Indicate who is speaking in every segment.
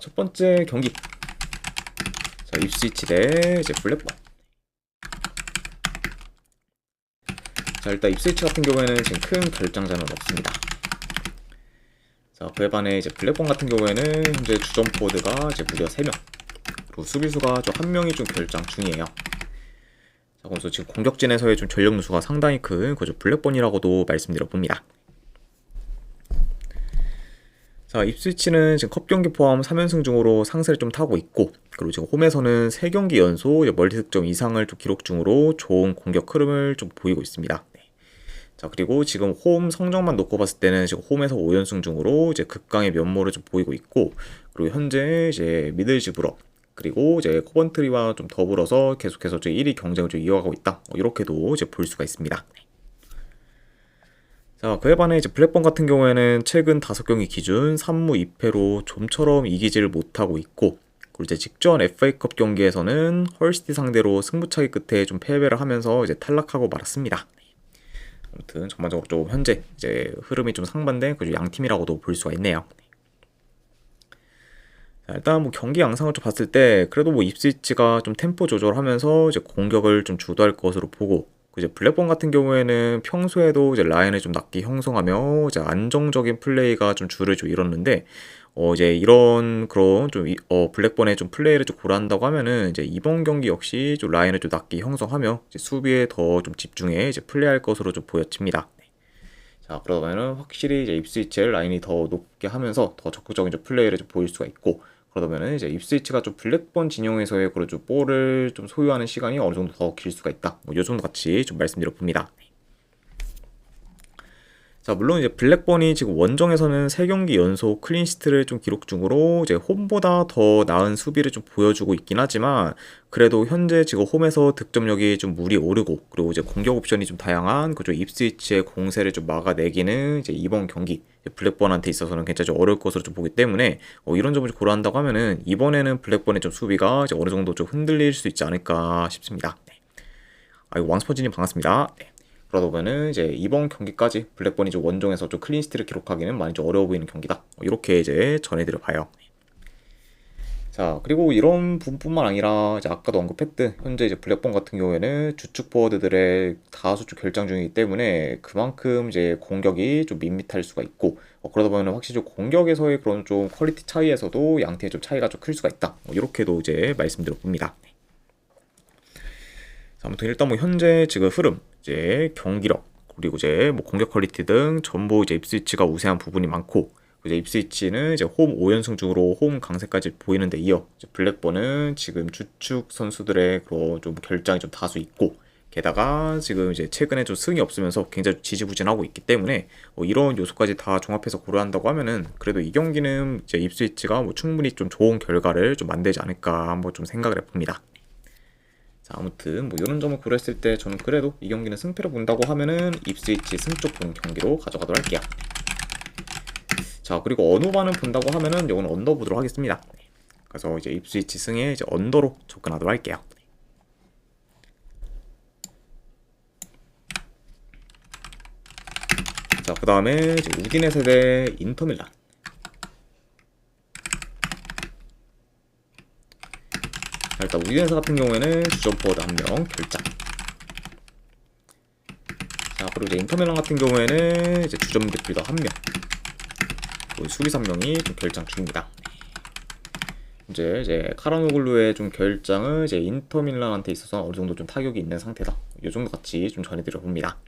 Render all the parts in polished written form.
Speaker 1: 첫 번째 경기. 자, 입스위치 대 이제 블랙번. 자, 일단 입스위치 같은 경우에는 지금 큰 결장자는 없습니다. 자, 그에 반해 이제 블랙번 같은 경우에는 현재 주전 포워드가 이제 무려 3명. 그리고 수비수가 좀 1명이 좀 결장 중이에요. 자, 그래서 지금 공격진에서의 좀 전력 누수가 상당히 큰 그저 블랙번이라고도 말씀드려 봅니다. 자, 입스위치는 지금 컵 경기 포함 3연승 중으로 상세를 좀 타고 있고, 그리고 지금 홈에서는 3경기 연속 멀티 득점 이상을 좀 기록 중으로 좋은 공격 흐름을 좀 보이고 있습니다. 네. 자, 그리고 지금 홈 성적만 놓고 봤을 때는 지금 홈에서 5연승 중으로 이제 극강의 면모를 좀 보이고 있고, 그리고 현재 이제 미들지브러 그리고 이제 코번트리와 좀 더불어서 계속해서 1위 경쟁을 좀 이어가고 있다. 이렇게도 이제 볼 수가 있습니다. 자, 그에 반해 이제 블랙번 같은 경우에는 최근 5경기 기준 3무 2패로 좀처럼 이기지를 못하고 있고, 그리고 이제 직전 FA컵 경기에서는 헐시티 상대로 승부차기 끝에 좀 패배를 하면서 이제 탈락하고 말았습니다. 아무튼 전반적으로 좀 현재 이제 흐름이 좀 상반된 그 양팀이라고도 볼 수가 있네요. 자, 일단 뭐 경기 양상을 좀 봤을 때 그래도 뭐 입스위치가 좀 템포 조절하면서 이제 공격을 좀 주도할 것으로 보고, 이제 블랙번 같은 경우에는 평소에도 이제 라인을 좀 낮게 형성하며 이제 안정적인 플레이가 좀 줄을 좀 이뤘는데, 이제 이런 그런 좀 블랙번의 좀 플레이를 좀 고려한다고 하면은 이제 이번 경기 역시 좀 라인을 좀 낮게 형성하며 이제 수비에 더 좀 집중해 이제 플레이할 것으로 좀 보여집니다. 자, 그러면은 확실히 이제 입스위치의 라인이 더 높게 하면서 더 적극적인 좀 플레이를 좀 보일 수가 있고, 그러다면은 이제 입스위치가 좀 블랙번 진영에서의 그런 좀 볼을 좀 소유하는 시간이 어느 정도 더 길 수가 있다. 요 정도 같이 좀 말씀드려 봅니다. 자, 물론 이제 블랙번이 지금 원정에서는 3경기 연속 클린시트를 좀 기록 중으로 이제 홈보다 더 나은 수비를 좀 보여주고 있긴 하지만, 그래도 현재 지금 홈에서 득점력이 좀 물이 오르고, 그리고 이제 공격 옵션이 좀 다양한 그쪽 입스위치의 공세를 좀 막아내기는 이제 이번 경기 블랙번한테 있어서는 굉장히 좀 어려울 것으로 좀 보기 때문에, 이런 점을 좀 고려한다고 하면은 이번에는 블랙번의 좀 수비가 이제 어느 정도 좀 흔들릴 수 있지 않을까 싶습니다. 네. 아이고, 왕스퍼지님 반갑습니다. 네. 그러다 보면은 이제 이번 경기까지 블랙번이 좀 원정에서 좀 클린시트를 기록하기는 많이 좀 어려워 보이는 경기다. 이렇게 이제 전해드려 봐요. 자, 그리고 이런 부분뿐만 아니라 이제 아까도 언급했듯 현재 이제 블랙번 같은 경우에는 주축 포워드들의 다수 좀 결장 중이기 때문에 그만큼 이제 공격이 좀 밋밋할 수가 있고, 그러다 보면 확실히 좀 공격에서의 그런 좀 퀄리티 차이에서도 양팀의 좀 차이가 좀 클 수가 있다. 이렇게도 이제 말씀드려 봅니다. 자, 아무튼 일단 뭐 현재 지금 흐름, 이제 경기력, 그리고 이제 뭐 공격 퀄리티 등 전부 이제 입스위치가 우세한 부분이 많고, 이제 입스위치는 이제 홈 5연승 중으로 홈 강세까지 보이는데 이어 이제 블랙번은 지금 주축 선수들의 그런 좀 결장이 좀 다수 있고, 게다가 지금 이제 최근에 좀 승이 없으면서 굉장히 지지부진하고 있기 때문에 이런 요소까지 다 종합해서 고려한다고 하면은 그래도 이 경기는 이제 입스위치가 뭐 충분히 좀 좋은 결과를 좀 만들지 않을까 한번 좀 생각을 해봅니다. 자, 아무튼 뭐 이런 점을 고려했을 때 저는 그래도 이 경기는 승패를 본다고 하면은 입스위치 승 쪽 보는 경기로 가져가도록 할게요. 자, 그리고 언어반을 본다고 하면은 이건 언더 보도록 하겠습니다. 그래서 이제 입스위치 승에 이제 언더로 접근하도록 할게요. 자, 그 다음에 우디네세 대 인터밀란. 자, 일단 우디네세 같은 경우에는 주전 포워드 1명 결장. 자, 그리고 이제 인터밀란 같은 경우에는 이제 주전 미드필더 1명, 수비수 1명이 좀 결장 중입니다. 이제 카라노글루의 좀 결장은 이제 인터밀란한테 있어서 어느 정도 좀 타격이 있는 상태다. 이 정도 같이 좀 전해드려 봅니다.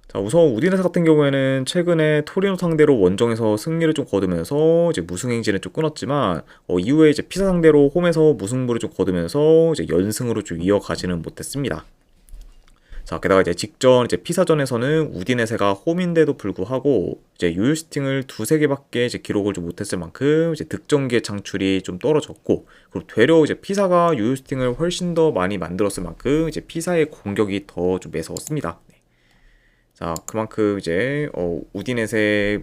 Speaker 1: 자, 우선 우디네세 같은 경우에는 최근에 토리노 상대로 원정에서 승리를 좀 거두면서 이제 무승 행진을 좀 끊었지만, 이후에 이제 피사 상대로 홈에서 무승부를 좀 거두면서 이제 연승으로 좀 이어가지는 못했습니다. 자, 게다가 이제 직전 이제 피사전에서는 우디네세가 홈인데도 불구하고 이제 유효슈팅을 2~3개밖에 이제 기록을 좀 못했을 만큼 이제 득점기의 창출이 좀 떨어졌고, 그리고 되려 이제 피사가 유효슈팅을 훨씬 더 많이 만들었을 만큼 이제 피사의 공격이 더 좀 매서웠습니다. 자, 그만큼 이제 우디네세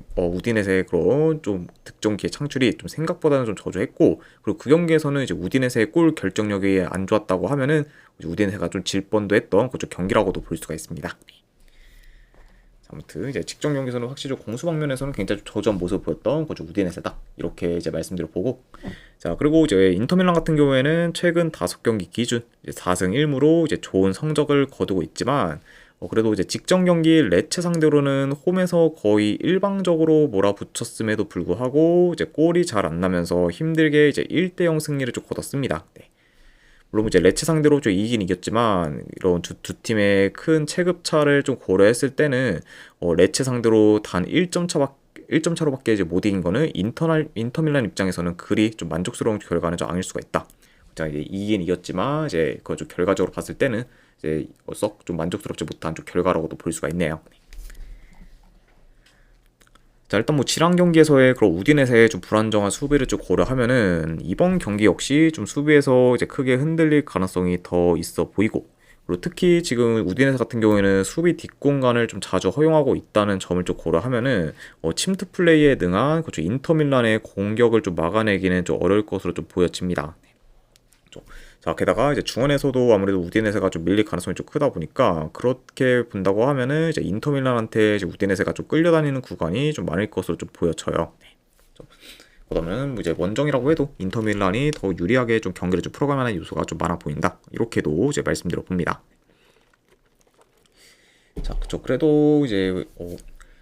Speaker 1: 그런 좀 득점 기회 창출이 좀 생각보다는 좀 저조했고, 그리고 그 경기에서는 이제 우디네세의 골 결정력이 안 좋았다고 하면은 우디네세가 좀 질 뻔도 했던 그쪽 경기라고도 볼 수가 있습니다. 아무튼 이제 직전 경기에서는 확실히 공수 방면에서는 굉장히 저조한 모습을 보였던 거죠 우디네세다 이렇게 이제 말씀드려 보고 자 그리고 이제 인터밀란 같은 경우에는 최근 5경기 기준 이제 4승 1무로 이제 좋은 성적을 거두고 있지만 그래도 이제 직전 경기 레체 상대로는 홈에서 거의 일방적으로 몰아붙였음에도 불구하고 이제 골이 잘 안 나면서 힘들게 이제 1대0 승리를 좀 거뒀습니다. 네. 물론 이제 레체 상대로 좀 이기긴 이겼지만 이런 두 팀의 큰 체급차를 좀 고려했을 때는 레체 상대로 단 1점 차로밖에 이제 못 이긴 거는 인터밀란 입장에서는 그리 좀 만족스러운 결과는 좀 아닐 수가 있다. 자 이제 이긴 이겼지만 이제 그거 좀 결과적으로 봤을 때는 이제 썩 좀 만족스럽지 못한 좀 결과라고도 볼 수가 있네요. 자 일단 뭐 지난 경기에서의 그런 우디네세의 좀 불안정한 수비를 좀 고려하면은 이번 경기 역시 좀 수비에서 이제 크게 흔들릴 가능성이 더 있어 보이고 그리고 특히 지금 우디네세 같은 경우에는 수비 뒷공간을 좀 자주 허용하고 있다는 점을 좀 고려하면은 침투 플레이에 능한 그렇죠 인터밀란의 공격을 좀 막아내기는 좀 어려울 것으로 좀 보여집니다. 자 게다가 이제 중원에서도 아무래도 우디네세가 좀 밀릴 가능성이 좀 크다 보니까 그렇게 본다고 하면은 이제 인터밀란한테 이제 우디네세가 좀 끌려다니는 구간이 좀 많을 것으로 좀 보여져요. 그러면 뭐 이제 원정이라고 해도 인터밀란이 더 유리하게 좀 경기를 좀 풀어갈 만한 요소가 좀 많아 보인다. 이렇게도 이제 말씀드려 봅니다. 자, 그쵸. 그래도 이제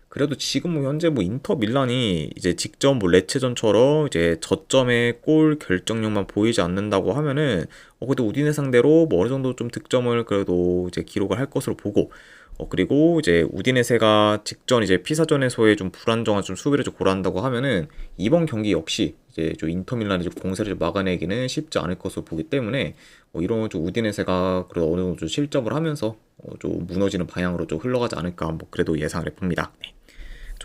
Speaker 1: 그래도 지금 뭐 현재 뭐 인터 밀란이 이제 직전 뭐 레체전처럼 이제 저점의 골 결정력만 보이지 않는다고 하면은 그래도 우디네 상대로 뭐 어느 정도 좀 득점을 그래도 이제 기록을 할 것으로 보고 그리고 이제 우디네세가 직전 이제 피사전에서의 좀 불안정한 좀 수비를 좀 고려한다고 하면은 이번 경기 역시 이제 좀 인터밀란이 좀 공세를 좀 막아내기는 쉽지 않을 것으로 보기 때문에 이런 좀 우디네세가 그래도 어느 정도 좀 실점을 하면서 좀 무너지는 방향으로 좀 흘러가지 않을까 뭐 그래도 예상을 해봅니다. 네.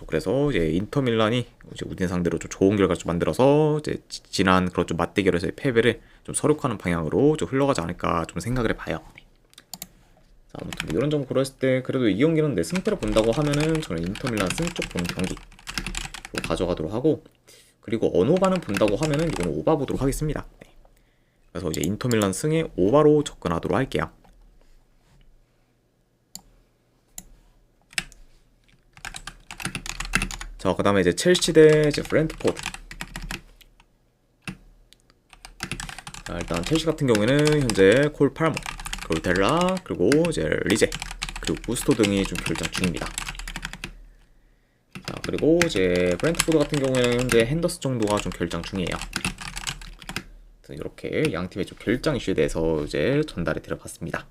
Speaker 1: 그래서 이제 인터밀란이 이제 우디네 상대로 좀 좋은 결과 좀 만들어서 이제 지난 그런 좀 맞대결에서의 패배를 좀 서륙하는 방향으로 좀 흘러가지 않을까 좀 생각을 해봐요. 자, 아무튼 뭐 이런 점 고려했을 때 그래도 이 경기는 내 승패를 본다고 하면은 저는 인터밀란 승 쪽 보는 경기로 가져가도록 하고 그리고 언오바는 본다고 하면은 이거는 오바 보도록 하겠습니다. 네. 그래서 이제 인터밀란 승에 오바로 접근하도록 할게요. 자, 그 다음에 이제 첼시 대 이제 브렌트포드. 자, 일단 첼시 같은 경우에는 현재 콜 팔머, 그리고 델라, 그리고 이제 리제, 그리고 구스토 등이 좀 결장 중입니다. 자, 그리고 이제 브렌트포드 같은 경우에는 현재 핸더스 정도가 좀 결장 중이에요. 이렇게 양 팀의 좀 결장 이슈에 대해서 이제 전달해 드려봤습니다.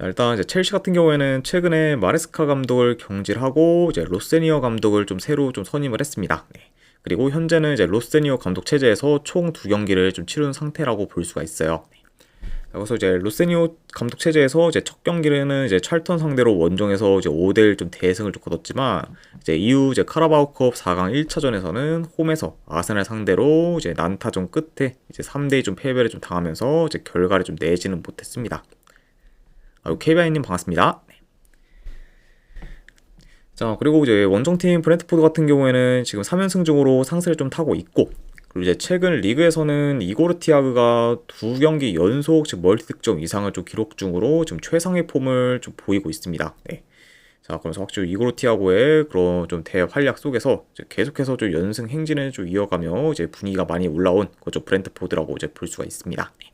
Speaker 1: 일단 이제 첼시 같은 경우에는 최근에 마레스카 감독을 경질하고 이제 로세니어 감독을 좀 새로 좀 선임을 했습니다. 네. 그리고 현재는 이제 로세니어 감독 체제에서 총 2경기를 좀 치른 상태라고 볼 수가 있어요. 네. 그래서 이제 로세니어 감독 체제에서 이제 첫 경기는 이제 찰턴 상대로 원정에서 이제 5대1 좀 대승을 좀 거뒀지만 이제 이후 이제 카라바오컵 4강 1차전에서는 홈에서 아스날 상대로 이제 난타전 끝에 이제 3대2 좀 패배를 좀 당하면서 이제 결과를 좀 내지는 못했습니다. KBI님 반갑습니다. 네. 자, 그리고 이제 원정팀 브렌트포드 같은 경우에는 지금 3연승 중으로 상승을 좀 타고 있고, 그리고 이제 최근 리그에서는 이고르 티아그가 2경기 연속 지금 멀티득점 이상을 좀 기록 중으로 지금 최상의 폼을 좀 보이고 있습니다. 네. 자, 그래서 확실히 이고르 티아고의 그런 좀 대활약 속에서 이제 계속해서 좀 연승 행진을 좀 이어가며 이제 분위기가 많이 올라온 그죠 브렌트포드라고 이제 볼 수가 있습니다. 네.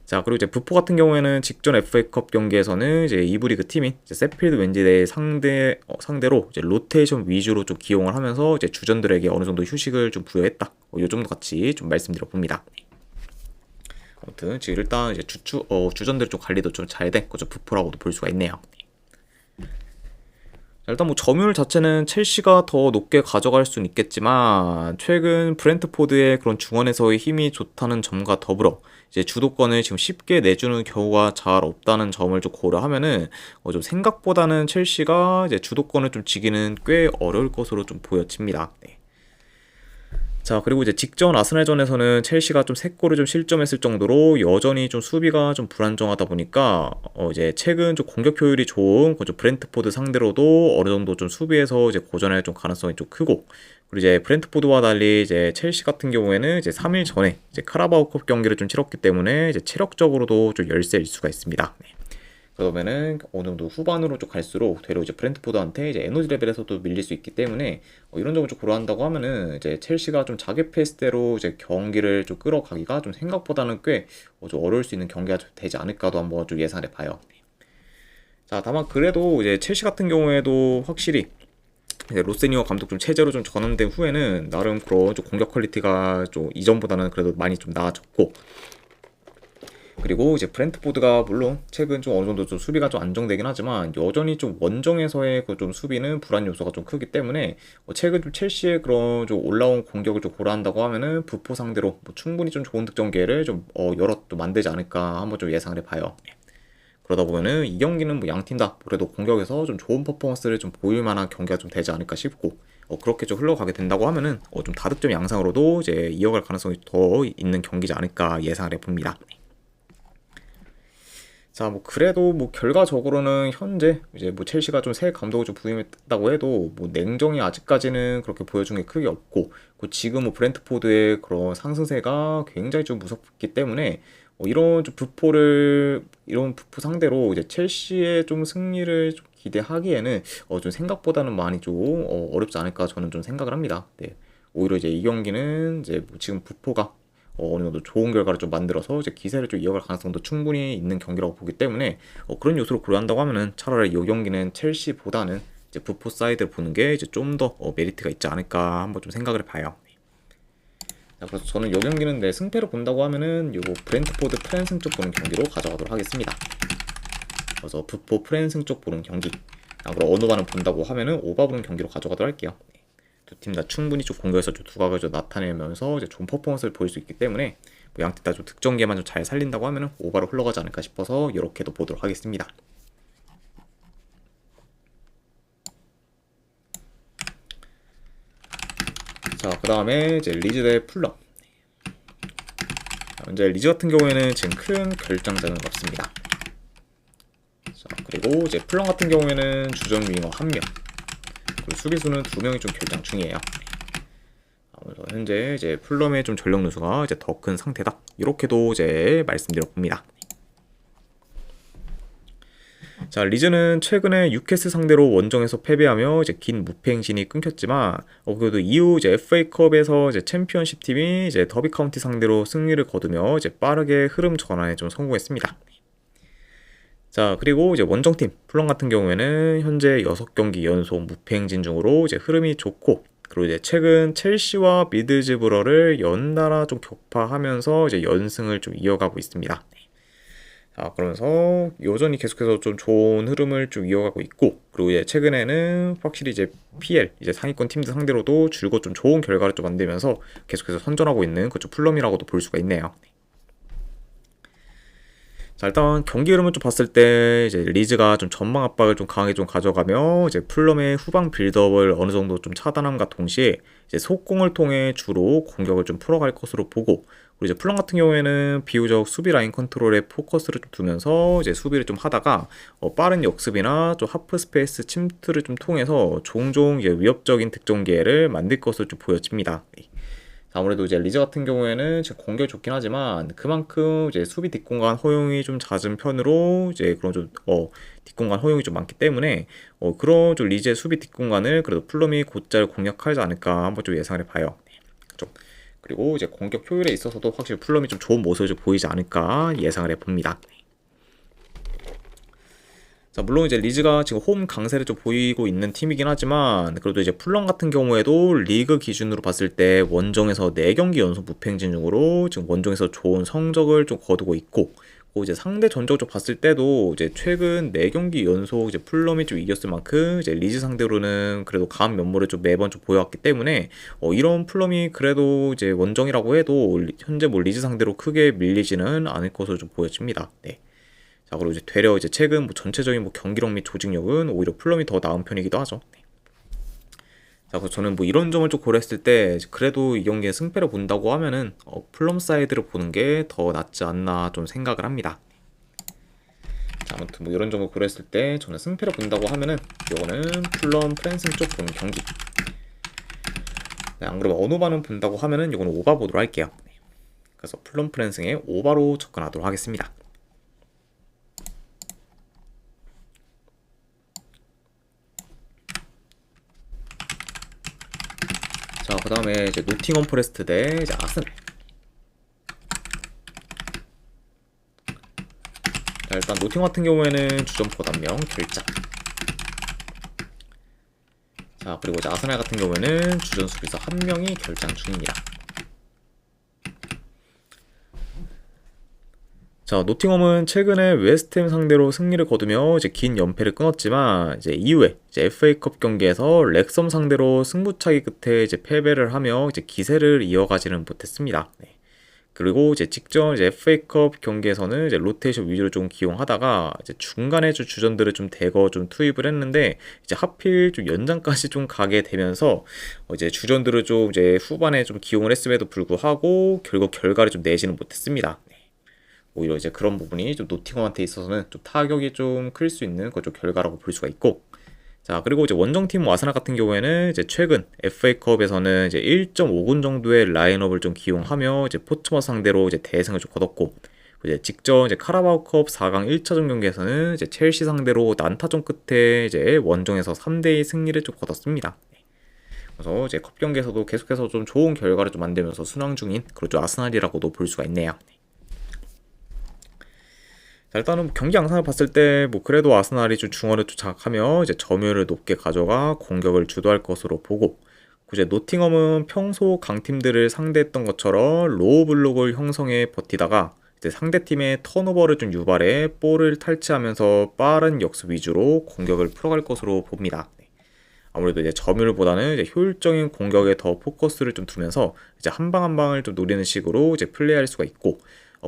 Speaker 1: 자, 그리고 이제 부포 같은 경우에는 직전 FA컵 경기에서는 이제 2부 리그 팀인 이제 세필드 웬즈데이 상대로 이제 로테이션 위주로 좀 기용을 하면서 이제 주전들에게 어느 정도 휴식을 좀 부여했다. 요 정도 같이 좀 말씀드려 봅니다. 아무튼 지금 일단 이제 주전들 좀 관리도 좀 잘 된 거죠 부포라고도 볼 수가 있네요. 일단 뭐 점유율 자체는 첼시가 더 높게 가져갈 수는 있겠지만 최근 브렌트포드의 그런 중원에서의 힘이 좋다는 점과 더불어 이제 주도권을 지금 쉽게 내주는 경우가 잘 없다는 점을 좀 고려하면은 좀 생각보다는 첼시가 이제 주도권을 좀 지기는 꽤 어려울 것으로 좀 보여집니다. 네. 자, 그리고 이제 직전 아스날전에서는 첼시가 좀 3골을 좀 실점했을 정도로 여전히 좀 수비가 좀 불안정하다 보니까 이제 최근 좀 공격 효율이 좋은 좀 브렌트포드 상대로도 어느 정도 좀 수비에서 이제 고전할 좀 가능성이 좀 크고, 그리고 이제 브렌트포드와 달리 이제 첼시 같은 경우에는 이제 3일 전에 이제 카라바오컵 경기를 좀 치렀기 때문에 이제 체력적으로도 좀 열세일 수가 있습니다. 네. 그러면은 어느 정도 후반으로 좀 갈수록 되려 이제 브렌트포드한테 이제 에너지 레벨에서도 밀릴 수 있기 때문에 이런 점을 좀 고려한다고 하면은 이제 첼시가 좀 자기 페이스대로 이제 경기를 좀 끌어가기가 좀 생각보다는 꽤 좀 어려울 수 있는 경기가 좀 되지 않을까도 한번 좀 예상해 봐요. 자, 다만 그래도 이제 첼시 같은 경우에도 확실히 이제 로세니오 감독 좀 체제로 좀 전환된 후에는 나름 그런 좀 공격 퀄리티가 좀 이전보다는 그래도 많이 좀 나아졌고, 그리고 이제 브렌트포드가 물론 최근 좀 어느 정도 좀 수비가 좀 안정되긴 하지만 여전히 좀 원정에서의 그 좀 수비는 불안 요소가 좀 크기 때문에 최근 좀 첼시의 그런 좀 올라온 공격을 좀 고려한다고 하면은 부포 상대로 충분히 좀 좋은 득점 기회를 좀 여러 또 만들지 않을까 한번 좀 예상을 해봐요. 그러다 보면은 이 경기는 뭐 양 팀 다 그래도 공격에서 좀 좋은 퍼포먼스를 좀 보일 만한 경기가 좀 되지 않을까 싶고, 그렇게 좀 흘러가게 된다고 하면은 좀 다득점 양상으로도 이제 이어갈 가능성이 더 있는 경기지 않을까 예상을 해봅니다. 자, 뭐 그래도 뭐 결과적으로는 현재 이제 뭐 첼시가 좀 새 감독을 좀 부임했다고 해도 뭐 냉정히 아직까지는 그렇게 보여준 게 크게 없고, 지금 뭐 브렌트포드의 그런 상승세가 굉장히 좀 무섭기 때문에 이런 부포 상대로 이제 첼시의 좀 승리를 좀 기대하기에는 좀 생각보다는 많이 좀 어렵지 않을까 저는 좀 생각을 합니다. 네. 오히려 이제 이 경기는 이제 뭐 지금 부포가 어느 정도 좋은 결과를 좀 만들어서 이제 기세를 좀 이어갈 가능성도 충분히 있는 경기라고 보기 때문에 그런 요소를 고려한다고 하면은 차라리 이 경기는 첼시보다는 이제 부포 사이드를 보는 게 이제 좀 더 메리트가 있지 않을까 한번 좀 생각을 해봐요. 자, 그래서 저는 이 경기는 내 승패를 본다고 하면은 요거 브렌트포드 프랜승 쪽 보는 경기로 가져가도록 하겠습니다. 그래서 부포 프랜승 쪽 보는 경기, 그리고 어느 반을 본다고 하면은 오바 보는 경기로 가져가도록 할게요. 두 팀 다 충분히 좀 공격에서 좀 두각을 좀 나타내면서 이제 좋은 퍼포먼스를 보일 수 있기 때문에 뭐 양팀 다 좀 득점계만 좀 잘 살린다고 하면은 오바로 흘러가지 않을까 싶어서 이렇게도 보도록 하겠습니다. 자, 그 다음에 이제 리즈 대 풀럼. 이제 리즈 같은 경우에는 지금 큰 결장자는 없습니다. 자, 그리고 이제 풀럼 같은 경우에는 주전 윙어 1명, 그리고 수비수는 2명이 좀 결장 중이에요. 현재 이제 풀럼의 좀 전력 누수가 이제 더 큰 상태다, 이렇게도 이제 말씀드려 봅니다. 자, 리즈는 최근에 뉴캐슬 상대로 원정에서 패배하며 이제 긴 무패 행진이 끊겼지만 그래도 이후 이제 FA컵에서 이제 챔피언십 팀이 이제 더비 카운티 상대로 승리를 거두며 이제 빠르게 흐름 전환에 좀 성공했습니다. 자, 그리고 이제 원정팀 풀럼 같은 경우에는 현재 6경기 연속 무패 행진 중으로 이제 흐름이 좋고, 그리고 이제 최근 첼시와 미드즈브러를 연달아 좀 격파하면서 이제 연승을 좀 이어가고 있습니다. 자, 그러면서 여전히 계속해서 좀 좋은 흐름을 좀 이어가고 있고, 그리고 이제 최근에는 확실히 이제 PL 이제 상위권 팀들 상대로도 줄곧 좀 좋은 결과를 좀 만들면서 계속해서 선전하고 있는 그쪽 풀럼이라고도 볼 수가 있네요. 자, 일단 경기 흐름을 좀 봤을 때 이제 리즈가 좀 전방 압박을 좀 강하게 좀 가져가며 이제 풀럼의 후방 빌드업을 어느 정도 좀 차단함과 동시에 이제 속공을 통해 주로 공격을 좀 풀어갈 것으로 보고, 그리고 이제 풀럼 같은 경우에는 비교적 수비 라인 컨트롤에 포커스를 좀 두면서 이제 수비를 좀 하다가 빠른 역습이나 좀 하프 스페이스 침투를 좀 통해서 종종 이제 위협적인 득점 기회를 만들 것으로 좀 보여집니다. 아무래도 이제 리즈 같은 경우에는 지금 공격이 좋긴 하지만 그만큼 이제 수비 뒷공간 허용이 좀 잦은 편으로 이제 그런 좀 뒷공간 허용이 좀 많기 때문에 그런 좀 리즈의 수비 뒷공간을 그래도 풀럼이 곧잘 공략하지 않을까 한번 좀 예상을 해봐요. 그렇죠? 그리고 이제 공격 효율에 있어서도 확실히 풀럼이 좀 좋은 모습을 좀 보이지 않을까 예상을 해봅니다. 자, 물론 이제 리즈가 지금 홈 강세를 좀 보이고 있는 팀이긴 하지만 그래도 이제 풀럼 같은 경우에도 리그 기준으로 봤을 때 원정에서 4경기 연속 무패 행진 중으로 지금 원정에서 좋은 성적을 좀 거두고 있고, 이제 상대 전적을 좀 봤을 때도 이제 최근 4경기 연속 이제 풀럼이 좀 이겼을 만큼 이제 리즈 상대로는 그래도 강한 면모를 좀 매번 좀 보여왔기 때문에 이런 풀럼이 그래도 이제 원정이라고 해도 현재 뭐 리즈 상대로 크게 밀리지는 않을 것으로 좀 보여집니다. 네. 자, 그리고 이제 되려 이제 최근 뭐 전체적인 뭐 경기력 및 조직력은 오히려 풀럼이 더 나은 편이기도 하죠. 네. 자, 그래서 저는 뭐 이런 점을 좀 고려했을 때 그래도 이 경기의 승패를 본다고 하면은 풀럼 사이드를 보는 게 더 낫지 않나 좀 생각을 합니다. 자, 아무튼 뭐 이런 점을 고려했을 때 저는 승패를 본다고 하면은 이거는 풀럼 프랜승 쪽 보는 경기. 네, 안 그러면 어느 반은 본다고 하면은 이거는 오바 보도록 할게요. 네. 그래서 풀럼 프랜승의 오바로 접근하도록 하겠습니다. 자, 그 다음에 이제 노팅엄 포레스트 대 이제 아스날. 자, 일단 노팅 같은 경우에는 주전포 단명 결장. 자, 그리고 이제 아스날 같은 경우에는 주전 수비수 한 명이 결장 중입니다. 자, 노팅엄은 최근에 웨스트햄 상대로 승리를 거두며 이제 긴 연패를 끊었지만 이제 이후에 이제 FA컵 경기에서 렉섬 상대로 승부차기 끝에 이제 패배를 하며 이제 기세를 이어가지는 못했습니다. 네. 그리고 이제 직전 이제 FA컵 경기에서는 이제 로테이션 위주로 좀 기용하다가 이제 중간에 주전들을 좀 대거 좀 투입을 했는데 이제 하필 좀 연장까지 좀 가게 되면서 이제 주전들을 좀 이제 후반에 좀 기용을 했음에도 불구하고 결국 결과를 좀 내지는 못했습니다. 오히려 이제 그런 부분이 좀 노팅엄한테 있어서는 좀 타격이 좀 클 수 있는 그좀 결과라고 볼 수가 있고. 자, 그리고 이제 원정팀 아스날 같은 경우에는 이제 최근 FA컵에서는 이제 1.5군 정도의 라인업을 좀 기용하며 이제 포츠머스 상대로 이제 대승을 좀 거뒀고, 이제 직전 이제 카라바오컵 4강 1차전 경기에서는 이제 첼시 상대로 난타전 끝에 이제 원정에서 3대2 승리를 좀 거뒀습니다. 그래서 이제 컵 경기에서도 계속해서 좀 좋은 결과를 좀 만들면서 순항 중인 그런 아스날이라고도 볼 수가 있네요. 자, 일단은 경기 양상을 봤을 때 뭐 그래도 아스날이 좀 중원을 좀 장악하며 이제 점유율을 높게 가져가 공격을 주도할 것으로 보고, 이제 노팅엄은 평소 강팀들을 상대했던 것처럼 로우 블록을 형성해 버티다가 이제 상대팀의 턴오버를 좀 유발해 볼을 탈취하면서 빠른 역습 위주로 공격을 풀어갈 것으로 봅니다. 아무래도 이제 점유율보다는 이제 효율적인 공격에 더 포커스를 좀 두면서 이제 한 방 한 방을 좀 노리는 식으로 이제 플레이할 수가 있고,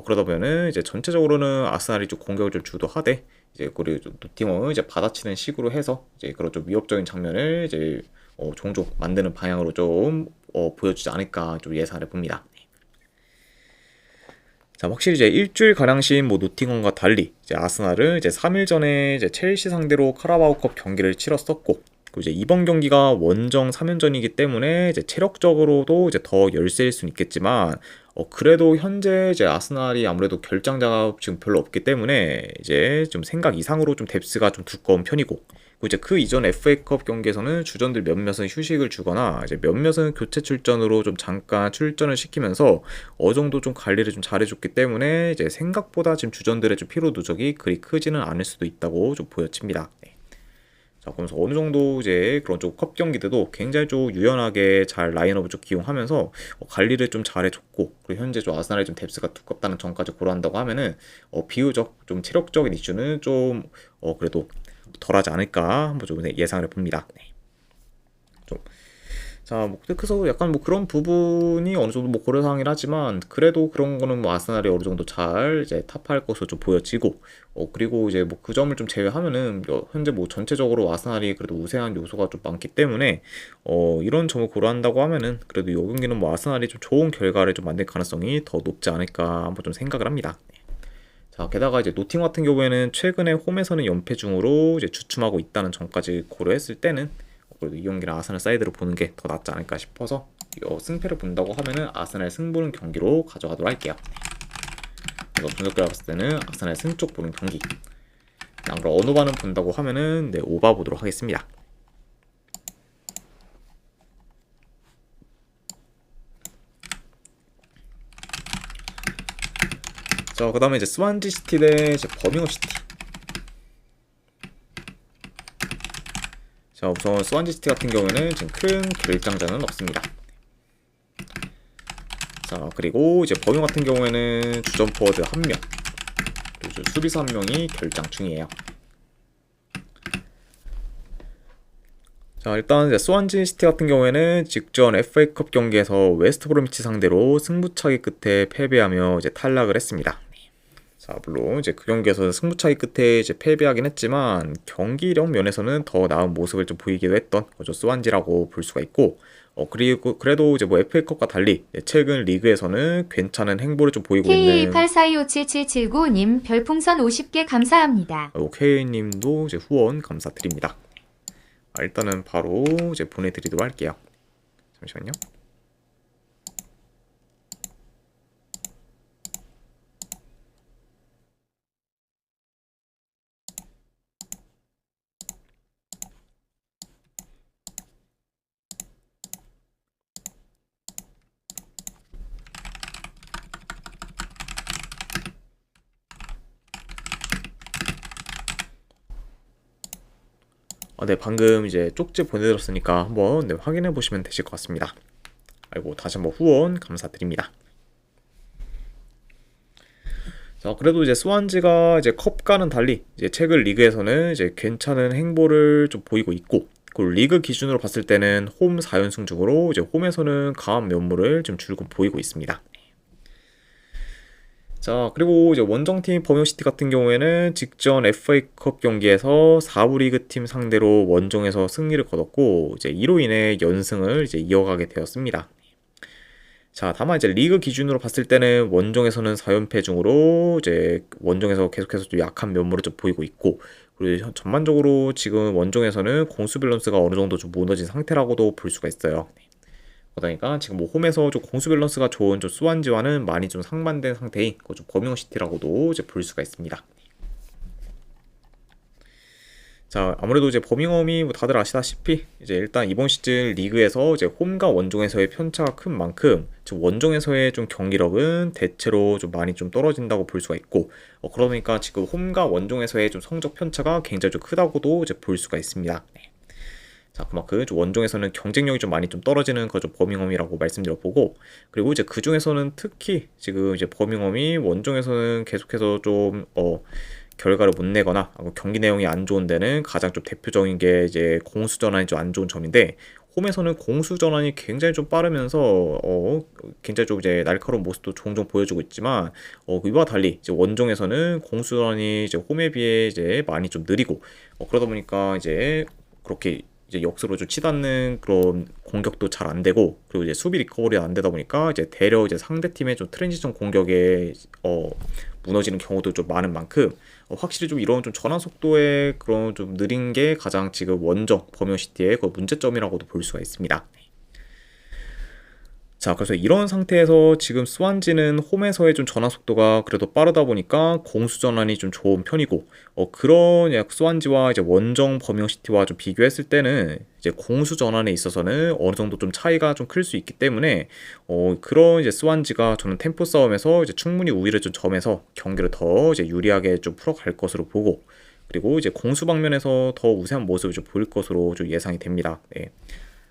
Speaker 1: 그러다 보면은 이제 전체적으로는 아스날이 좀 공격을 좀 주도하되 이제 그리고 좀 노팅엄은 이제 받아치는 식으로 해서 이제 그런 좀 위협적인 장면을 이제 종종 만드는 방향으로 좀 보여주지 않을까 좀 예상을 해봅니다. 자, 확실히 이제 일주일 가량씩 뭐 노팅엄과 달리 이제 아스날은 이제 3일 전에 이제 첼시 상대로 카라바오컵 경기를 치렀었고, 그리고 이제 이번 경기가 원정 3연전이기 때문에 이제 체력적으로도 이제 더 열세일 수는 있겠지만, 그래도 현재 이제 아스날이 아무래도 결장자가 지금 별로 없기 때문에 이제 좀 생각 이상으로 좀 뎁스가 좀 두꺼운 편이고, 그리고 이제 그 이전 FA컵 경기에서는 주전들 몇몇은 휴식을 주거나 이제 몇몇은 교체 출전으로 좀 잠깐 출전을 시키면서 어느 정도 좀 관리를 좀 잘해줬기 때문에 이제 생각보다 지금 주전들의 좀 피로 누적이 그리 크지는 않을 수도 있다고 좀 보여집니다. 네. 자, 그러면서 어느 정도 이제 그런 좀 컵 경기들도 굉장히 좀 유연하게 잘 라인업을 좀 기용하면서 관리를 좀 잘해줬고, 그리고 현재 좀 아스날의 좀 뎁스가 두껍다는 점까지 고려한다고 하면은 비교적 좀 체력적인 이슈는 좀 그래도 덜하지 않을까 한번 좀 예상을 해봅니다. 네. 좀 자, 뭐, 그래서 약간 뭐 그런 부분이 어느 정도 뭐 고려사항이긴 하지만, 그래도 그런 거는 뭐 아스날이 어느 정도 잘 이제 타파할 것으로 좀 보여지고, 그리고 이제 뭐 그 점을 좀 제외하면은, 현재 뭐 전체적으로 아스날이 그래도 우세한 요소가 좀 많기 때문에, 이런 점을 고려한다고 하면은, 그래도 이 경기는 뭐 아스날이 좀 좋은 결과를 좀 만들 가능성이 더 높지 않을까 한번 좀 생각을 합니다. 자, 게다가 이제 노팅 같은 경우에는 최근에 홈에서는 연패 중으로 이제 주춤하고 있다는 점까지 고려했을 때는 그래도 이 경기는 아스날 사이드로 보는 게 더 낫지 않을까 싶어서 승패를 본다고 하면은 아스날 승 보는 경기로 가져가도록 할게요. 그래서 분석결과 봤을 때는 아스날 승 쪽 보는 경기. 그럼 어느 반은 본다고 하면은 네, 오바 보도록 하겠습니다. 자, 그 다음에 이제 스완지 시티 대 이제 버밍엄 시티. 자, 우선 스완지 시티 같은 경우에는 지금 큰 결장자는 없습니다. 자, 그리고 이제 버밍 같은 경우에는 주전 포워드 1명, 그리고 수비수 1명이 결장 중이에요. 자, 일단 이제 스완지 시티 같은 경우에는 직전 FA컵 경기에서 웨스트 브로미치 상대로 승부차기 끝에 패배하며 이제 탈락을 했습니다. 자, 물론 이제 그 경기에서는 승부차기 끝에 이제 패배하긴 했지만 경기력 면에서는 더 나은 모습을 좀 보이기도 했던 거죠. 스완지라고 볼 수가 있고, 그리고 그래도 이제 뭐 FA컵과 달리 최근 리그에서는 괜찮은 행보를 좀 보이고 있는
Speaker 2: K124257779님 별풍선 50개 감사합니다.
Speaker 1: 오케이님도 이제 후원 감사드립니다. 일단은 바로 이제 보내드리도록 할게요. 잠시만요. 네, 방금 이제 쪽지 보내드렸으니까 한번 네, 확인해 보시면 되실 것 같습니다. 아이고, 다시 한번 후원 감사드립니다. 자, 그래도 이제 스완지가 이제 컵과는 달리 이제 최근 리그에서는 이제 괜찮은 행보를 좀 보이고 있고, 그리고 리그 기준으로 봤을 때는 홈 4연승 중으로 이제 홈에서는 강한 면모를 좀 줄곧 보이고 있습니다. 자, 그리고 이제 원정팀 버밍시티 같은 경우에는 직전 FA컵 경기에서 4부 리그 팀 상대로 원정에서 승리를 거뒀고, 이제 이로 인해 연승을 이제 이어가게 되었습니다. 자, 다만 이제 리그 기준으로 봤을 때는 원정에서는 4연패 중으로 이제 원정에서 계속해서 좀 약한 면모를 좀 보이고 있고, 그리고 전반적으로 지금 원정에서는 공수 밸런스가 어느 정도 좀 무너진 상태라고도 볼 수가 있어요. 그러니까 지금 뭐 홈에서 좀 공수 밸런스가 좋은 좀 수완지와는 많이 좀 상반된 상태인 좀 버밍시티라고도 이제 볼 수가 있습니다. 자, 아무래도 이제 버밍엄이 뭐 다들 아시다시피 이제 일단 이번 시즌 리그에서 이제 홈과 원정에서의 편차가 큰 만큼 지금 원정에서의 좀 경기력은 대체로 좀 많이 좀 떨어진다고 볼 수가 있고, 그러니까 지금 홈과 원정에서의 좀 성적 편차가 굉장히 좀 크다고도 이제 볼 수가 있습니다. 자, 그만큼 좀 원정에서는 경쟁력이 좀 많이 좀 떨어지는 그 좀 버밍엄이라고 말씀드려보고, 그리고 이제 그 중에서는 특히 지금 이제 버밍엄이 원정에서는 계속해서 좀 결과를 못 내거나 경기 내용이 안 좋은 데는 가장 좀 대표적인 게 이제 공수 전환이 좀 안 좋은 점인데, 홈에서는 공수 전환이 굉장히 좀 빠르면서 굉장히 좀 이제 날카로운 모습도 종종 보여주고 있지만, 이와 달리 이제 원정에서는 공수 전환이 이제 홈에 비해 이제 많이 좀 느리고, 그러다 보니까 이제 그렇게 이제 역수로 좀 치닫는 그런 공격도 잘 안 되고, 그리고 이제 수비 리커버리가 안 되다 보니까 이제 대려 이제 상대 팀의 좀 트랜지션 공격에 무너지는 경우도 좀 많은 만큼, 확실히 좀 이런 좀 전환 속도의 그런 좀 느린 게 가장 지금 원정 버밍시티의 그 문제점이라고도 볼 수가 있습니다. 자, 그래서 이런 상태에서 지금 스완지는 홈에서의 좀 전환 속도가 그래도 빠르다 보니까 공수 전환이 좀 좋은 편이고, 그런 스완지와 이제 원정 버밍시티와 좀 비교했을 때는 이제 공수 전환에 있어서는 어느 정도 좀 차이가 좀 클 수 있기 때문에, 그런 이제 스완지가 저는 템포 싸움에서 이제 충분히 우위를 좀 점해서 경기를 더 이제 유리하게 좀 풀어갈 것으로 보고, 그리고 이제 공수 방면에서 더 우세한 모습을 좀 보일 것으로 좀 예상이 됩니다. 네.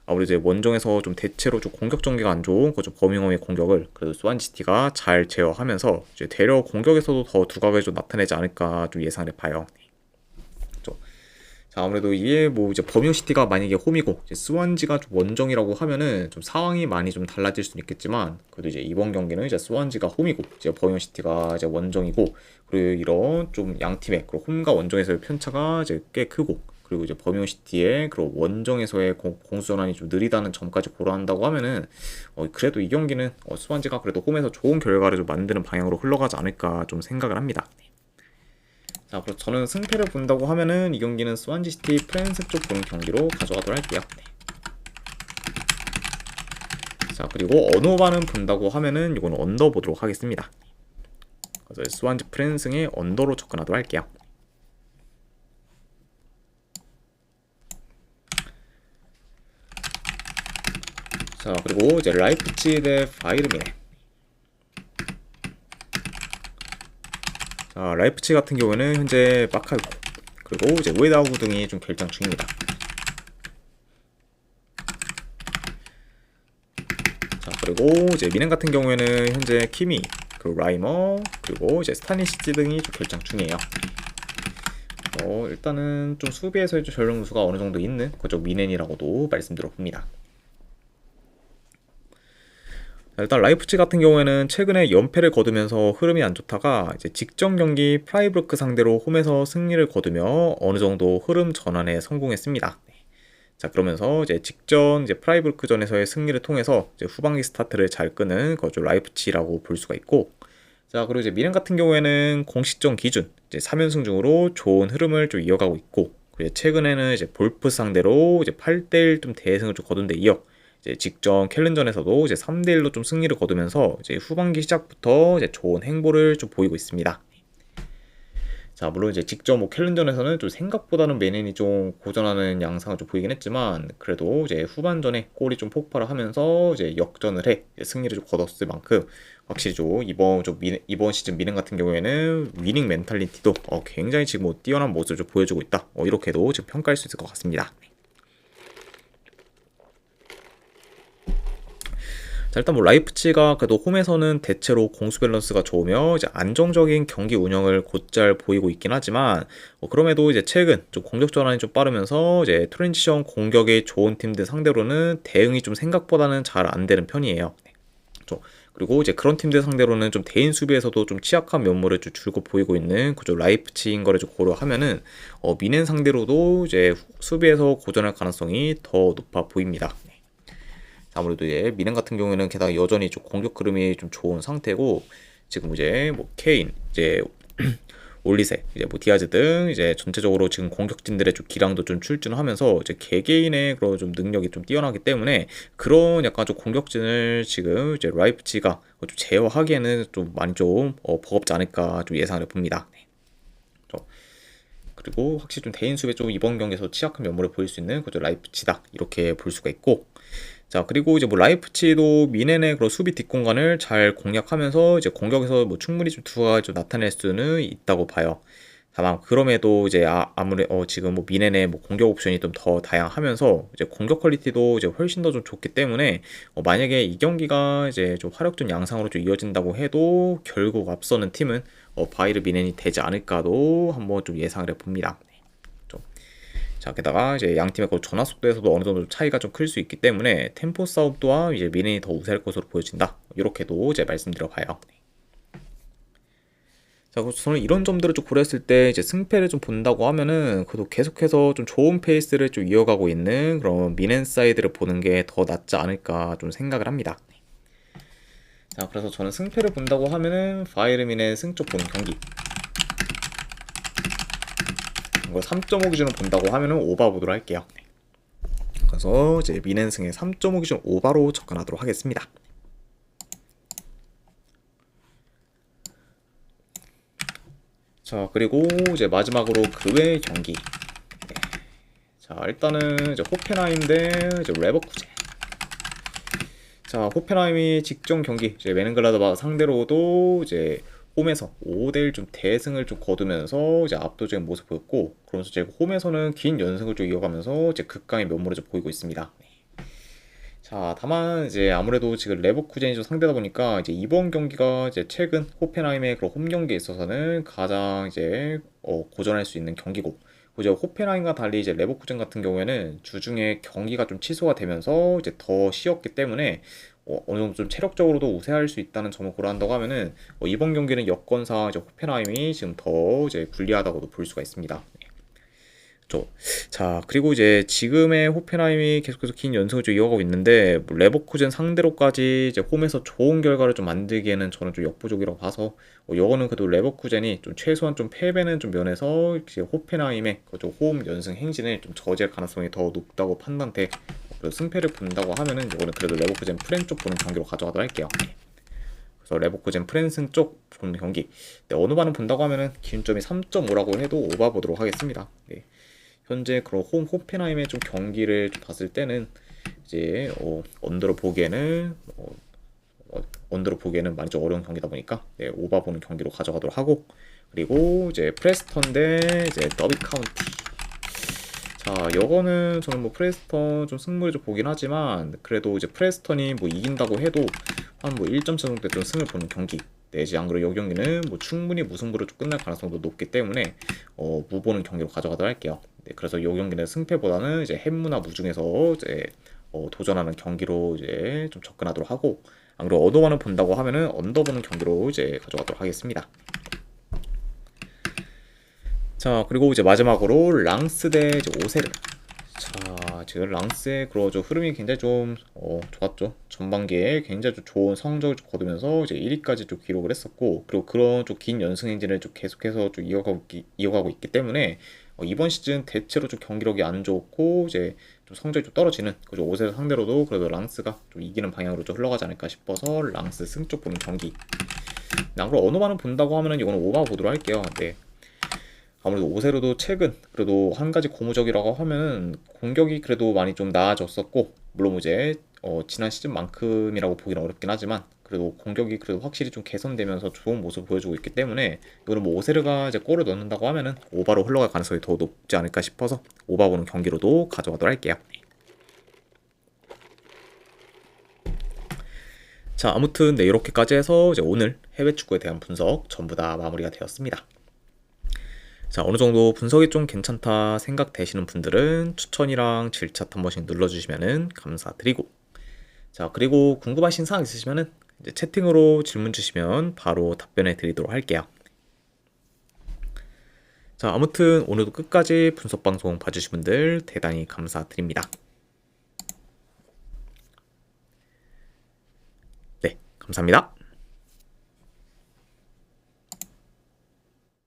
Speaker 1: 아무래도 이제 원정에서 좀 대체로 좀 공격 전개가 안 좋은 그 좀 버밍엄의 공격을 그래도 스완시티가 잘 제어하면서 이제 대려 공격에서도 더 두각을 좀 나타내지 않을까 좀 예상을 해봐요. 그렇죠. 자, 아무래도 이게 뭐 이제 버밍시티가 만약에 홈이고 이제 스완지가 좀 원정이라고 하면은 좀 상황이 많이 좀 달라질 수는 있겠지만, 그래도 이제 이번 경기는 이제 스완지가 홈이고 이제 버밍시티가 이제 원정이고, 그리고 이런 좀 양 팀의 그 홈과 원정에서의 편차가 이제 꽤 크고, 그리고 이제 버밍시티의 그런 원정에서의 공수 전환이 좀 느리다는 점까지 고려한다고 하면은 그래도 이 경기는 스완지가 그래도 홈에서 좋은 결과를 좀 만드는 방향으로 흘러가지 않을까 좀 생각을 합니다. 자, 그래서 저는 승패를 본다고 하면은 이 경기는 스완지시티 프랜스 쪽 보는 경기로 가져가도록 할게요. 자, 그리고 언어반은 본다고 하면은 이거는 언더 보도록 하겠습니다. 그래서 스완지 프랜스의 언더로 접근하도록 할게요. 자, 그리고 이제 라이프치히 대 바이르미네. 자, 라이프치히 같은 경우에는 현재 마카이코 그리고 이제 우에다우구 등이 좀 결장 중입니다. 자, 그리고 이제 미넨 같은 경우에는 현재 키미 그리고 라이머 그리고 이제 스타니시치 등이 좀 결장 중이에요. 일단은 좀 수비에서의 좀 전력 누수가 어느 정도 있는 그쪽 미넨이라고도 말씀드려봅니다. 일단 라이프치 같은 경우에는 최근에 연패를 거두면서 흐름이 안 좋다가 이제 직전 경기 프라이부르크 상대로 홈에서 승리를 거두며 어느 정도 흐름 전환에 성공했습니다. 자, 그러면서 이제 직전 이제 프라이부르크전에서의 승리를 통해서 이제 후반기 스타트를 잘 끄는 거죠 라이프치라고 볼 수가 있고, 자, 그리고 이제 미넨 같은 경우에는 공식전 기준 이제 3연승 중으로 좋은 흐름을 좀 이어가고 있고, 그리고 최근에는 이제 볼프 상대로 이제 8대1 좀 대승을 좀 거둔 데 이어 이제 직전 켈른전에서도 이제 3대1로 좀 승리를 거두면서 이제 후반기 시작부터 이제 좋은 행보를 좀 보이고 있습니다. 자, 물론 이제 직접 뭐 캘린전에서는 좀 생각보다는 메넨이 좀 고전하는 양상을 좀 보이긴 했지만, 그래도 이제 후반전에 골이 좀 폭발을 하면서 이제 역전을 해 이제 승리를 좀 거뒀을 만큼, 확실히 좀 이번 시즌 미넨 같은 경우에는 위닝 멘탈리티도 굉장히 지금 뭐 뛰어난 모습을 좀 보여주고 있다. 이렇게도 지금 평가할 수 있을 것 같습니다. 자, 일단 뭐 라이프치히가 그래도 홈에서는 대체로 공수 밸런스가 좋으며 이제 안정적인 경기 운영을 곧잘 보이고 있긴 하지만, 그럼에도 이제 최근 좀 공격 전환이 좀 빠르면서 이제 트랜지션 공격이 좋은 팀들 상대로는 대응이 좀 생각보다는 잘 안 되는 편이에요. 네. 그리고 이제 그런 팀들 상대로는 좀 대인 수비에서도 좀 취약한 면모를 좀 줄곧 보이고 있는 그저 라이프치히인 거를 좀 고려하면은 미넨 상대로도 이제 수비에서 고전할 가능성이 더 높아 보입니다. 아무래도 이제 미넨 같은 경우에는 게다가 여전히 좀 공격 흐름이 좀 좋은 상태고, 지금 이제 뭐 케인, 이제 올리세, 이제 뭐 디아즈 등 이제 전체적으로 지금 공격진들의 좀 기량도 좀 출준하면서 이제 개개인의 그런 좀 능력이 좀 뛰어나기 때문에, 그런 약간 좀 공격진을 지금 이제 라이프치히가 좀 제어하기에는 좀 많이 좀 버겁지 않을까 좀 예상을 해봅니다. 네. 그리고 확실히 좀 대인 수비에 좀 이번 경기에서 취약한 면모를 보일 수 있는 그저 라이프치히다, 이렇게 볼 수가 있고, 자, 그리고 이제 뭐 라이프치히도 미넨의 그런 수비 뒷공간을 잘 공략하면서 이제 공격에서 뭐 충분히 좀 두각을 좀 나타낼 수는 있다고 봐요. 다만 그럼에도 이제 아무래 지금 뭐 미넨의 뭐 공격 옵션이 좀 더 다양하면서 이제 공격 퀄리티도 이제 훨씬 더 좀 좋기 때문에, 만약에 이 경기가 이제 좀 화력전 양상으로 좀 이어진다고 해도 결국 앞서는 팀은 바이에른 미넨이 되지 않을까도 한번 좀 예상을 해봅니다. 자, 게다가 이제 양 팀의 그 전화 속도에서도 어느 정도 차이가 좀 클 수 있기 때문에 템포 싸움 또한 이제 미넨이 더 우세할 것으로 보여진다. 이렇게도 이제 말씀드려봐요. 자, 그래서 저는 이런 점들을 좀 고려했을 때 이제 승패를 좀 본다고 하면은 그래도 계속해서 좀 좋은 페이스를 좀 이어가고 있는 그런 미넨 사이드를 보는 게 더 낫지 않을까 좀 생각을 합니다. 자, 그래서 저는 승패를 본다고 하면은 바이에른 미넨 승쪽 보는 경기, 이거 3.5 기준으로 본다고 하면은 오바 보도록 할게요. 그래서 이제 미넨 승에 3.5 기준 오바로 접근하도록 하겠습니다. 자, 그리고 이제 마지막으로 그 외의 경기. 네. 자, 일단은 이제 호펜하임 대 이제 레버쿠젠. 자, 호펜하임이 직전 경기 이제 메넨글라드바 상대로도 이제 홈에서 5대1 좀 대승을 좀 거두면서 이제 압도적인 모습 보였고, 그러면서 이제 홈에서는 긴 연승을 좀 이어가면서 이제 극강의 면모를 좀 보이고 있습니다. 자, 다만 이제 아무래도 지금 레버쿠젠이 좀 상대다 보니까 이제 이번 경기가 이제 최근 호펜하임의 그런 홈 경기에 있어서는 가장 이제 고전할 수 있는 경기고, 이제 호펜하임과 달리 이제 레버쿠젠 같은 경우에는 주중에 경기가 좀 취소가 되면서 이제 더 쉬었기 때문에 어느 정도 좀 체력적으로도 우세할 수 있다는 점을 고려한다고 하면은 이번 경기는 여건상 이제 호펜하임이 지금 더 이제 불리하다고도 볼 수가 있습니다. 그렇죠. 자, 그리고 이제 지금의 호펜하임이 계속해서 긴 연승을 좀 이어가고 있는데, 뭐 레버쿠젠 상대로까지 이제 홈에서 좋은 결과를 좀 만들기에는 저는 좀 역부족이라고 봐서, 이거는 그래도 레버쿠젠이 좀 최소한 좀 패배는 좀 면에서 이제 호펜하임의 그홈 연승 행진을 좀 저지할 가능성이 더 높다고 판단돼. 그래서 승패를 본다고 하면은 이거는 그래도 레버쿠젠 프렌 쪽 보는 경기로 가져가도록 할게요. 그래서 레버쿠젠 프렌슨 쪽 보는 경기. 네, 어느 반은 본다고 하면은 기준점이 3.5라고 해도 오바 보도록 하겠습니다. 네. 현재 그런 호펜하임의 좀 경기를 좀 봤을 때는 이제 언더로 보기에는 많이 좀 어려운 경기다 보니까 네, 오바 보는 경기로 가져가도록 하고, 그리고 이제 프레스턴 대 이제 더비 카운티. 자, 요거는 저는 뭐 프레스턴 좀 승부를 좀 보긴 하지만, 그래도 이제 프레스턴이 뭐 이긴다고 해도 한 뭐 1점 차 정도 좀 승을 보는 경기. 내지 안 그래도 이 경기는 뭐 충분히 무승부로 좀 끝날 가능성도 높기 때문에 무보는 경기로 가져가도록 할게요. 네, 그래서 이 경기는 승패보다는 이제 햄무나 무중에서 이제 도전하는 경기로 이제 좀 접근하도록 하고, 안 그래도 언더만을 본다고 하면은 언더 보는 경기로 이제 가져가도록 하겠습니다. 자, 그리고 이제 마지막으로 랑스 대 이제 오세르. 자, 지금 랑스의 그런 흐름이 굉장히 좀 좋았죠. 전반기에 굉장히 좀 좋은 성적을 좀 거두면서 이제 1위까지 좀 기록을 했었고, 그리고 그런 좀 긴 연승 행진을 좀 계속해서 좀 이어가고 있기 때문에 이번 시즌 대체로 좀 경기력이 안 좋고 이제 좀 성적이 좀 떨어지는 그죠, 오세르 상대로도 그래도 랑스가 좀 이기는 방향으로 좀 흘러가지 않을까 싶어서 랑스 승쪽 보는 경기. 안 그리고 어느 반을 본다고 하면은 이거는 오바 보도록 할게요. 네. 아무래도 오세르도 최근 그래도 한 가지 고무적이라고 하면은 공격이 그래도 많이 좀 나아졌었고, 물론 이제 지난 시즌만큼이라고 보기는 어렵긴 하지만 그래도 공격이 그래도 확실히 좀 개선되면서 좋은 모습을 보여주고 있기 때문에 이거는 뭐 오세르가 이제 골을 넣는다고 하면은 오바로 흘러갈 가능성이 더 높지 않을까 싶어서 오바 보는 경기로도 가져가도록 할게요. 자, 아무튼 네, 이렇게까지 해서 이제 오늘 해외 축구에 대한 분석 전부 다 마무리가 되었습니다. 자, 어느 정도 분석이 좀 괜찮다 생각되시는 분들은 추천이랑 질차 한 번씩 눌러주시면 감사드리고, 자, 그리고 궁금하신 사항 있으시면은 이제 채팅으로 질문 주시면 바로 답변해 드리도록 할게요. 자, 아무튼 오늘도 끝까지 분석 방송 봐주신 분들 대단히 감사드립니다. 네, 감사합니다.